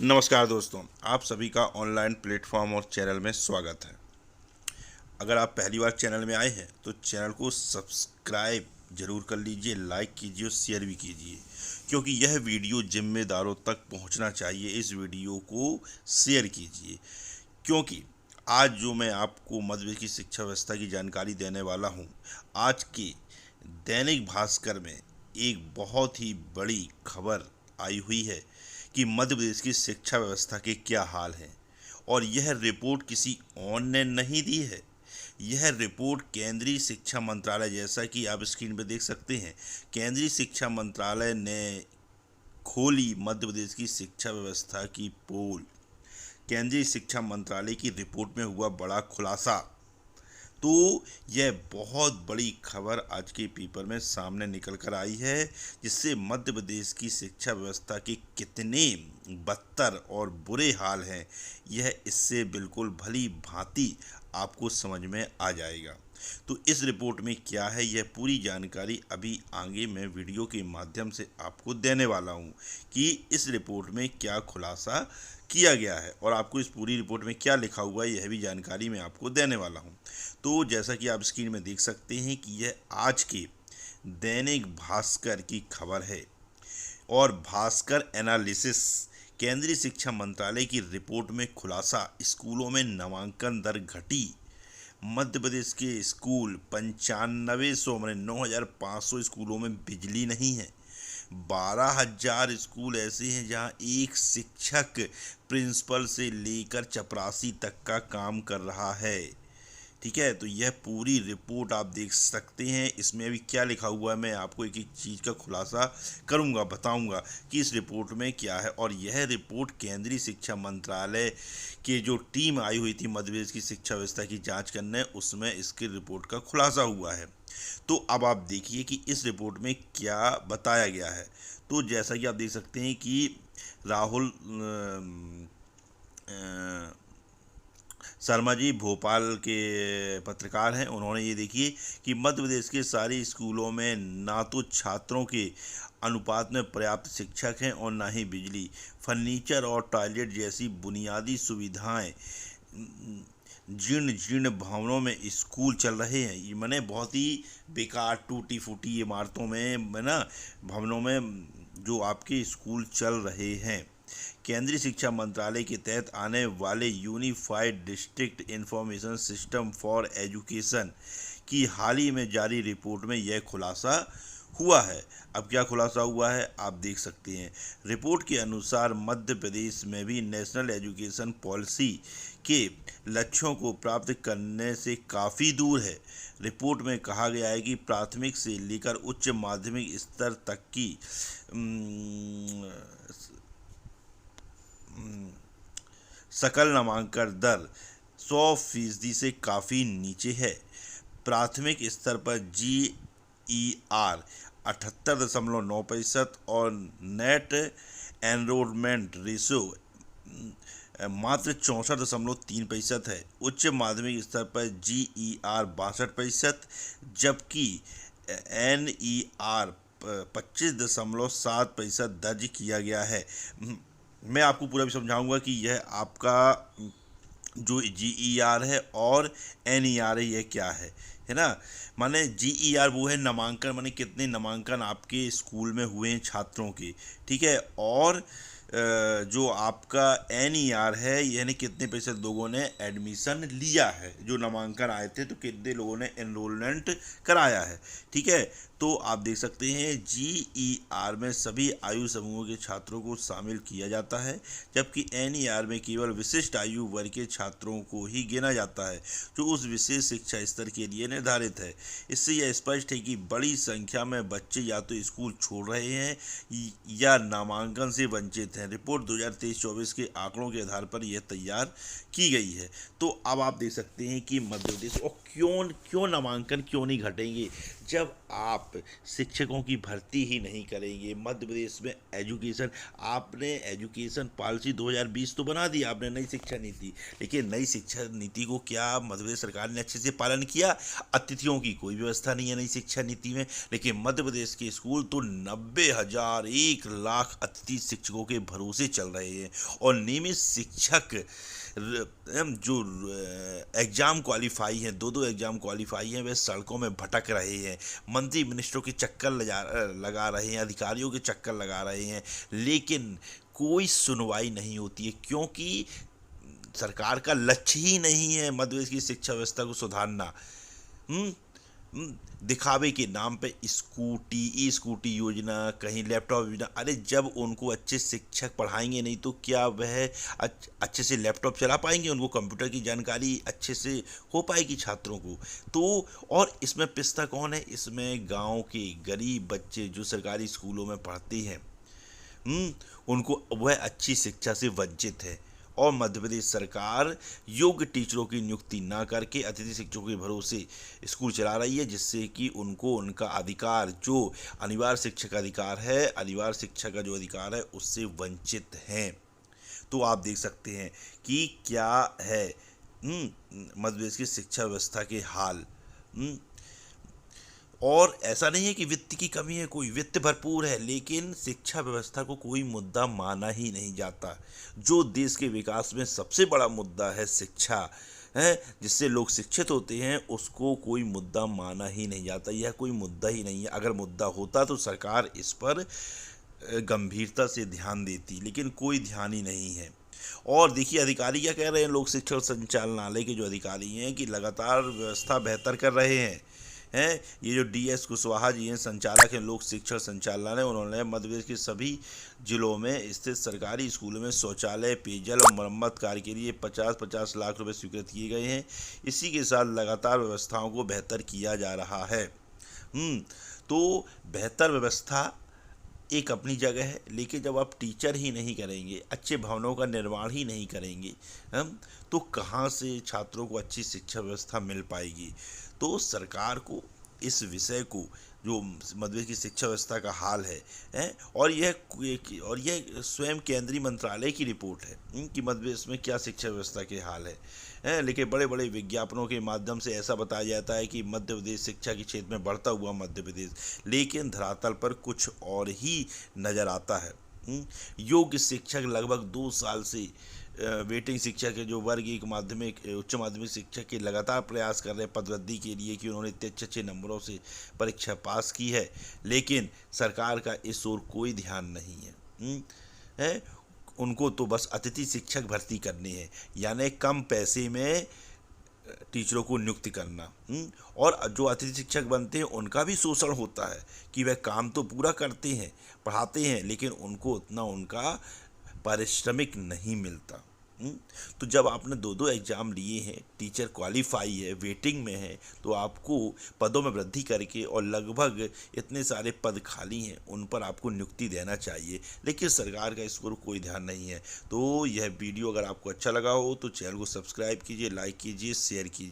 नमस्कार दोस्तों, आप सभी का ऑनलाइन प्लेटफॉर्म और चैनल में स्वागत है। अगर आप पहली बार चैनल में आए हैं तो चैनल को सब्सक्राइब जरूर कर लीजिए, लाइक कीजिए और शेयर भी कीजिए, क्योंकि यह वीडियो जिम्मेदारों तक पहुंचना चाहिए। इस वीडियो को शेयर कीजिए, क्योंकि आज जो मैं आपको मध्य प्रदेश की शिक्षा व्यवस्था की जानकारी देने वाला हूं, आज के दैनिक भास्कर में एक बहुत ही बड़ी खबर आई हुई है कि मध्य प्रदेश की शिक्षा व्यवस्था के क्या हाल हैं। और यह रिपोर्ट किसी और ने नहीं दी है, यह रिपोर्ट केंद्रीय शिक्षा मंत्रालय, जैसा कि आप स्क्रीन पर देख सकते हैं, केंद्रीय शिक्षा मंत्रालय ने खोली मध्य प्रदेश की शिक्षा व्यवस्था की पोल। केंद्रीय शिक्षा मंत्रालय की रिपोर्ट में हुआ बड़ा खुलासा। तो यह बहुत बड़ी खबर आज के पेपर में सामने निकल कर आई है, जिससे मध्य प्रदेश की शिक्षा व्यवस्था के कितने बदतर और बुरे हाल हैं, यह इससे बिल्कुल भली भांति आपको समझ में आ जाएगा। तो इस रिपोर्ट में क्या है, यह पूरी जानकारी अभी आगे मैं वीडियो के माध्यम से आपको देने वाला हूं कि इस रिपोर्ट में क्या खुलासा किया गया है और आपको इस पूरी रिपोर्ट में क्या लिखा हुआ है, यह भी जानकारी मैं आपको देने वाला हूं। तो जैसा कि आप स्क्रीन में देख सकते हैं कि यह आज के दैनिक भास्कर की खबर है और भास्कर एनालिसिस। केंद्रीय शिक्षा मंत्रालय की रिपोर्ट में खुलासा, स्कूलों में नामांकन दर घटी। मध्य प्रदेश के स्कूल 9500 मैंने 9500 स्कूलों में बिजली नहीं है। 12,000 स्कूल ऐसे हैं जहां एक शिक्षक प्रिंसिपल से लेकर चपरासी तक का काम कर रहा है। ठीक है, तो यह पूरी रिपोर्ट आप देख सकते हैं। इसमें अभी क्या लिखा हुआ है, मैं आपको एक एक चीज़ का खुलासा करूंगा, बताऊंगा कि इस रिपोर्ट में क्या है। और यह रिपोर्ट केंद्रीय शिक्षा मंत्रालय की जो टीम आई हुई थी मध्य प्रदेश की शिक्षा व्यवस्था की जांच करने, उसमें इसकी रिपोर्ट का खुलासा हुआ है। तो अब आप देखिए कि इस रिपोर्ट में क्या बताया गया है। तो जैसा कि आप देख सकते हैं कि राहुल शर्मा जी भोपाल के पत्रकार हैं, उन्होंने ये देखिए कि मध्य प्रदेश के सारे स्कूलों में ना तो छात्रों के अनुपात में पर्याप्त शिक्षक हैं और ना ही बिजली, फर्नीचर और टॉयलेट जैसी बुनियादी सुविधाएं। जीर्ण जीर्ण भवनों में स्कूल चल रहे हैं। ये मैंने बहुत ही बेकार टूटी फूटी इमारतों में है ना, भवनों में जो आपके स्कूल चल रहे हैं। केंद्रीय शिक्षा मंत्रालय के तहत आने वाले unified district information system for education की हाल ही में जारी रिपोर्ट में यह खुलासा हुआ है। अब क्या खुलासा हुआ है आप देख सकते हैं। रिपोर्ट के अनुसार मध्य प्रदेश में भी नेशनल एजुकेशन पॉलिसी के लक्ष्यों को प्राप्त करने से काफ़ी दूर है। रिपोर्ट में कहा गया है कि प्राथमिक से लेकर उच्च माध्यमिक स्तर तक की सकल नामांकन दर 100% से काफ़ी नीचे है। प्राथमिक स्तर पर GER 78.9% और नेट एनरोलमेंट रेशियो मात्र 64.3% है। उच्च माध्यमिक स्तर पर GER 62%, जबकि NER 25.7% दर्ज किया गया है। मैं आपको पूरा भी समझाऊंगा कि यह आपका जो GER है और NER है यह क्या है ना। माने GER वो है नामांकन, माने कितने नामांकन आपके स्कूल में हुए हैं छात्रों के, ठीक है। और जो आपका NER है यानी कितने प्रतिशत लोगों ने एडमिशन लिया है, जो नामांकन आए थे तो कितने लोगों ने एनरोलमेंट कराया है, ठीक है। तो आप देख सकते हैं GER में सभी आयु समूहों के छात्रों को शामिल किया जाता है, जबकि NER में केवल विशिष्ट आयु वर्ग के छात्रों को ही गिना जाता है जो उस विशेष शिक्षा स्तर के लिए निर्धारित है। इससे यह स्पष्ट है कि बड़ी संख्या में बच्चे या तो स्कूल छोड़ रहे हैं या नामांकन से वंचित हैं। रिपोर्ट 2023-24 के आंकड़ों के आधार पर यह तैयार की गई है। तो अब आप देख सकते हैं कि मध्य प्रदेश और क्यों नामांकन क्यों नहीं घटेंगे, जब आप शिक्षकों की भर्ती ही नहीं करेंगे, मध्य प्रदेश में एजुकेशन, आपने एजुकेशन पॉलिसी 2020 तो बना दी आपने, नई शिक्षा नीति, लेकिन नई शिक्षा नीति को क्या मध्य प्रदेश सरकार ने अच्छे से पालन किया? अतिथियों की कोई व्यवस्था नहीं है नई शिक्षा नीति में, लेकिन मध्य प्रदेश के स्कूल तो 90,000 1 लाख अतिथि शिक्षकों के भरोसे चल रहे हैं, और नियमित शिक्षक जो एग्ज़ाम क्वालिफाई हैं, दो एग्ज़ाम क्वालिफाई हैं, वे सड़कों में भटक रहे हैं, मंत्री मिनिस्टरों के चक्कर लगा रहे हैं, अधिकारियों के चक्कर लगा रहे हैं, लेकिन कोई सुनवाई नहीं होती है, क्योंकि सरकार का लक्ष्य ही नहीं है मध्य प्रदेश की शिक्षा व्यवस्था को सुधारना। हम्म दिखावे के नाम पे ई स्कूटी योजना, कहीं लैपटॉप योजना। अरे जब उनको अच्छे शिक्षक पढ़ाएंगे नहीं तो क्या वह अच्छे से लैपटॉप चला पाएंगे? उनको कंप्यूटर की जानकारी अच्छे से हो पाएगी छात्रों को? तो और इसमें पिसता कौन है? इसमें गांव के गरीब बच्चे जो सरकारी स्कूलों में पढ़ते हैं, उनको वह अच्छी शिक्षा से वंचित है, और मध्य प्रदेश सरकार योग्य टीचरों की नियुक्ति ना करके अतिथि शिक्षकों के भरोसे स्कूल चला रही है, जिससे कि उनको उनका अधिकार, जो अनिवार्य शिक्षा का अधिकार है, अनिवार्य शिक्षा का जो अधिकार है, उससे वंचित हैं। तो आप देख सकते हैं कि क्या है मध्य प्रदेश की शिक्षा व्यवस्था के हाल। और ऐसा नहीं है कि वित्त की कमी है, कोई वित्त भरपूर है, लेकिन शिक्षा व्यवस्था को कोई मुद्दा माना ही नहीं जाता। जो देश के विकास में सबसे बड़ा मुद्दा है शिक्षा है, जिससे लोग शिक्षित होते हैं, उसको कोई मुद्दा माना ही नहीं जाता। यह कोई मुद्दा ही नहीं है। अगर मुद्दा होता तो सरकार इस पर गंभीरता से ध्यान देती, लेकिन कोई ध्यान ही नहीं है। और देखिए अधिकारी क्या कह रहे हैं, लोक शिक्षण संचालनालय के जो अधिकारी हैं, कि लगातार व्यवस्था बेहतर कर रहे हैं। ये जो DS कुशवाहा जी हैं, संचालक हैं लोक शिक्षण संचालनालय, उन्होंने मध्य प्रदेश के सभी जिलों में स्थित सरकारी स्कूलों में शौचालय, पेयजल और मरम्मत कार्य के लिए 50-50 लाख रुपए स्वीकृत किए गए हैं। इसी के साथ लगातार व्यवस्थाओं को बेहतर किया जा रहा है। तो बेहतर व्यवस्था एक अपनी जगह है, लेकिन जब आप टीचर ही नहीं करेंगे, अच्छे भवनों का निर्माण ही नहीं करेंगे, तो कहाँ से छात्रों को अच्छी शिक्षा व्यवस्था मिल पाएगी? तो सरकार को इस विषय को, जो मध्य प्रदेश की शिक्षा व्यवस्था का हाल है, और यह स्वयं केंद्रीय मंत्रालय की रिपोर्ट है कि मध्य प्रदेश में क्या शिक्षा व्यवस्था के हाल है, लेकिन बड़े बड़े विज्ञापनों के माध्यम से ऐसा बताया जाता है कि मध्य प्रदेश शिक्षा के क्षेत्र में बढ़ता हुआ मध्य प्रदेश, लेकिन धरातल पर कुछ और ही नज़र आता है। योग्य शिक्षक लगभग 2 साल से वेटिंग शिक्षा के जो वर्ग 1 माध्यमिक उच्च माध्यमिक शिक्षक के लगातार प्रयास कर रहे हैं पदवृद्धि के लिए, कि उन्होंने इतने अच्छे नंबरों से परीक्षा पास की है, लेकिन सरकार का इस ओर कोई ध्यान नहीं है। उनको तो बस अतिथि शिक्षक भर्ती करने हैं, यानी कम पैसे में टीचरों को नियुक्ति करना। और जो अतिथि शिक्षक बनते हैं उनका भी शोषण होता है, कि वह काम तो पूरा करते हैं, पढ़ाते हैं, लेकिन उनको उतना उनका पारिश्रमिक नहीं मिलता। तो जब आपने 2 एग्ज़ाम लिए हैं, टीचर क्वालिफाई है, वेटिंग में है, तो आपको पदों में वृद्धि करके, और लगभग इतने सारे पद खाली हैं, उन पर आपको नियुक्ति देना चाहिए, लेकिन सरकार का इस पर कोई ध्यान नहीं है। तो यह वीडियो अगर आपको अच्छा लगा हो तो चैनल को सब्सक्राइब कीजिए, लाइक कीजिए, शेयर कीजिए।